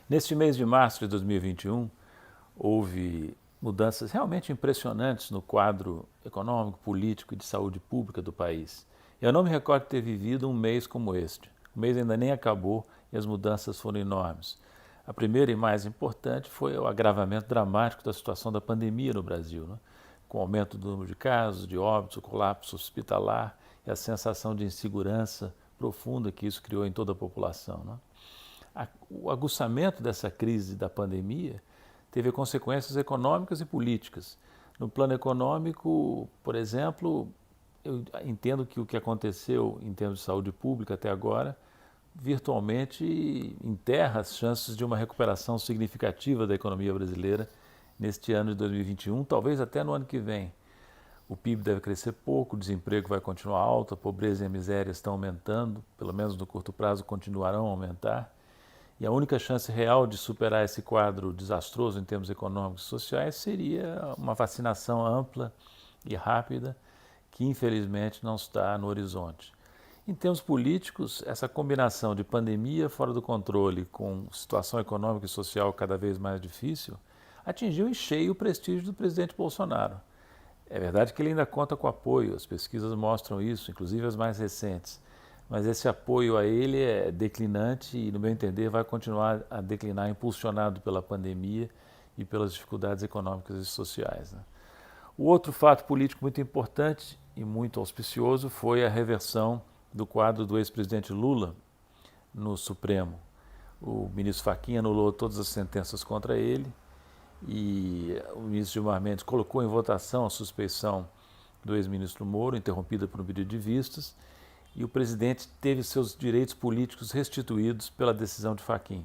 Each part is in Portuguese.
Neste mês de março de 2021, houve mudanças realmente impressionantes no quadro econômico, político e de saúde pública do país. Eu não me recordo de ter vivido um mês como este. O mês ainda nem acabou e as mudanças foram enormes. A primeira e mais importante foi o agravamento dramático da situação da pandemia no Brasil, né? Com o aumento do número de casos, de óbitos, o colapso hospitalar e a sensação de insegurança profunda que isso criou em toda a população, né? O aguçamento dessa crise da pandemia teve consequências econômicas e políticas. No plano econômico, por exemplo, eu entendo que o que aconteceu em termos de saúde pública até agora virtualmente enterra as chances de uma recuperação significativa da economia brasileira neste ano de 2021, talvez até no ano que vem. O PIB deve crescer pouco, o desemprego vai continuar alto, a pobreza e a miséria estão aumentando, pelo menos no curto prazo continuarão a aumentar. E a única chance real de superar esse quadro desastroso em termos econômicos e sociais seria uma vacinação ampla e rápida, que infelizmente não está no horizonte. Em termos políticos, essa combinação de pandemia fora do controle com situação econômica e social cada vez mais difícil atingiu em cheio o prestígio do presidente Bolsonaro. É verdade que ele ainda conta com apoio, as pesquisas mostram isso, inclusive as mais recentes. Mas esse apoio a ele é declinante e, no meu entender, vai continuar a declinar, impulsionado pela pandemia e pelas dificuldades econômicas e sociais, né? O outro fato político muito importante e muito auspicioso foi a reversão do quadro do ex-presidente Lula no Supremo. O ministro Fachin anulou todas as sentenças contra ele e o ministro Gilmar Mendes colocou em votação a suspeição do ex-ministro Moro, interrompida por um pedido de vistas, e o presidente teve seus direitos políticos restituídos pela decisão de Fachin.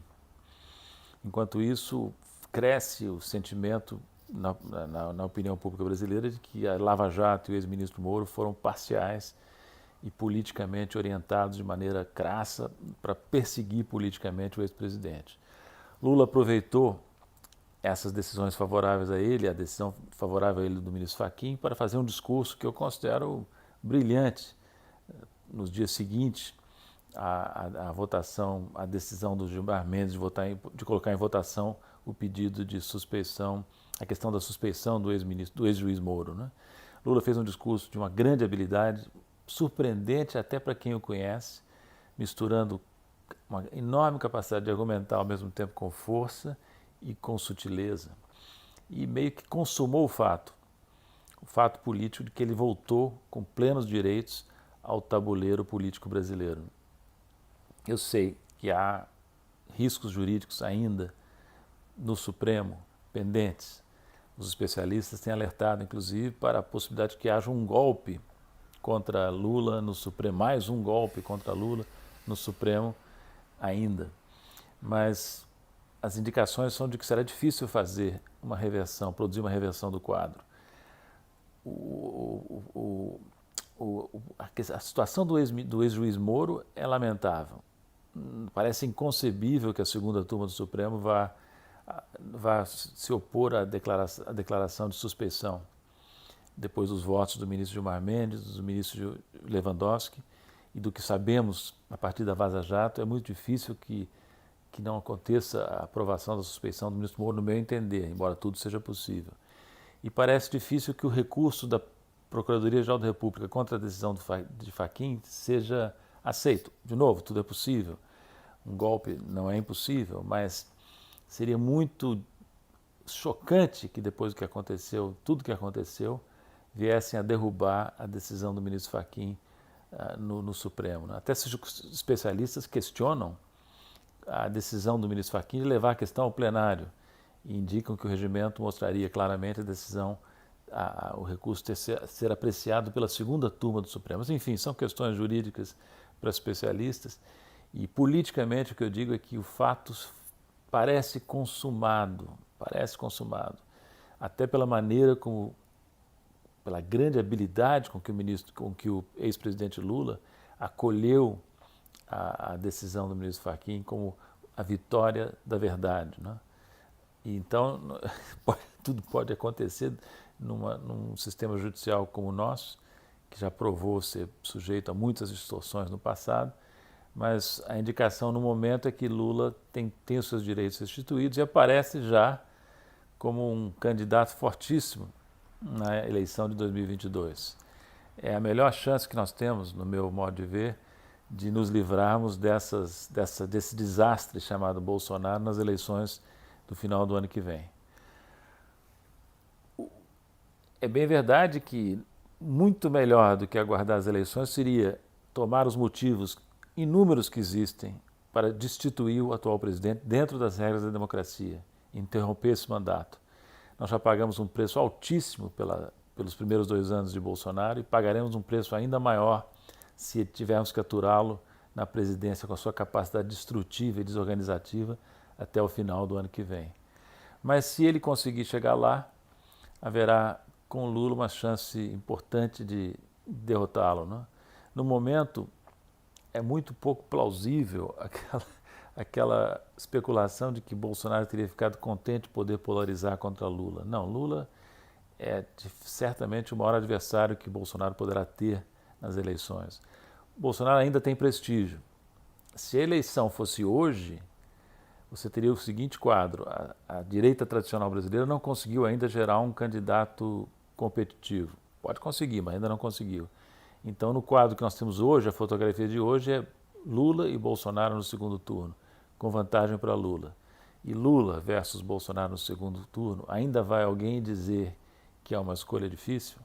Enquanto isso, cresce o sentimento na opinião pública brasileira de que a Lava Jato e o ex-ministro Moro foram parciais e politicamente orientados de maneira crassa para perseguir politicamente o ex-presidente. Lula aproveitou essas decisões favoráveis a ele, a decisão favorável a ele do ministro Fachin, para fazer um discurso que eu considero brilhante. Nos dias seguintes à votação, a decisão do Gilmar Mendes de colocar em votação o pedido de suspeição, a questão da suspeição do ex-juiz Moro, né? Lula fez um discurso de uma grande habilidade, surpreendente até para quem o conhece, misturando uma enorme capacidade de argumentar ao mesmo tempo com força e com sutileza. E meio que consumou o fato político de que ele voltou com plenos direitos ao tabuleiro político brasileiro. Eu sei que há riscos jurídicos ainda no Supremo pendentes. Os especialistas têm alertado, inclusive, para a possibilidade de que haja um golpe contra Lula no Supremo, mais um golpe contra Lula no Supremo ainda. Mas as indicações são de que será difícil fazer uma reversão, produzir uma reversão do quadro. A situação do ex-juiz Moro é lamentável. Parece inconcebível que a segunda turma do Supremo vá se opor à declaração de suspeição, depois dos votos do ministro Gilmar Mendes, do ministro Lewandowski, e do que sabemos a partir da Vaza Jato. É muito difícil que não aconteça a aprovação da suspeição do ministro Moro, no meu entender, embora tudo seja possível. E parece difícil que o recurso da Procuradoria-Geral da República contra a decisão de Fachin seja aceito. De novo, tudo é possível. Um golpe não é impossível, mas seria muito chocante que depois do que aconteceu, tudo que aconteceu, viessem a derrubar a decisão do ministro Fachin no Supremo, né? Até especialistas questionam a decisão do ministro Fachin de levar a questão ao plenário e indicam que o regimento mostraria claramente a decisão, o recurso ser apreciado pela segunda turma do Supremo. Mas, enfim, são questões jurídicas para especialistas e politicamente o que eu digo é que o fato parece consumado, até pela maneira como, pela grande habilidade com que o ex-presidente Lula acolheu a decisão do ministro Fachin como a vitória da verdade, né? E então tudo pode acontecer num sistema judicial como o nosso, que já provou ser sujeito a muitas distorções no passado, mas a indicação no momento é que Lula tem os seus direitos restituídos e aparece já como um candidato fortíssimo na eleição de 2022. É a melhor chance que nós temos, no meu modo de ver, de nos livrarmos desse desastre chamado Bolsonaro nas eleições do final do ano que vem. É bem verdade que muito melhor do que aguardar as eleições seria tomar os motivos inúmeros que existem para destituir o atual presidente dentro das regras da democracia, interromper esse mandato. Nós já pagamos um preço altíssimo pelos primeiros 2 anos de Bolsonaro e pagaremos um preço ainda maior se tivermos que aturá-lo na presidência com a sua capacidade destrutiva e desorganizativa até o final do ano que vem. Mas se ele conseguir chegar lá, haverá com Lula uma chance importante de derrotá-lo, né? No momento, é muito pouco plausível aquela especulação de que Bolsonaro teria ficado contente de poder polarizar contra Lula. Não, Lula é certamente o maior adversário que Bolsonaro poderá ter nas eleições. Bolsonaro ainda tem prestígio. Se a eleição fosse hoje, você teria o seguinte quadro: a direita tradicional brasileira não conseguiu ainda gerar um candidato competitivo. Pode conseguir, mas ainda não conseguiu. Então, no quadro que nós temos hoje, a fotografia de hoje é Lula e Bolsonaro no segundo turno, com vantagem para Lula. E Lula versus Bolsonaro no segundo turno, ainda vai alguém dizer que é uma escolha difícil?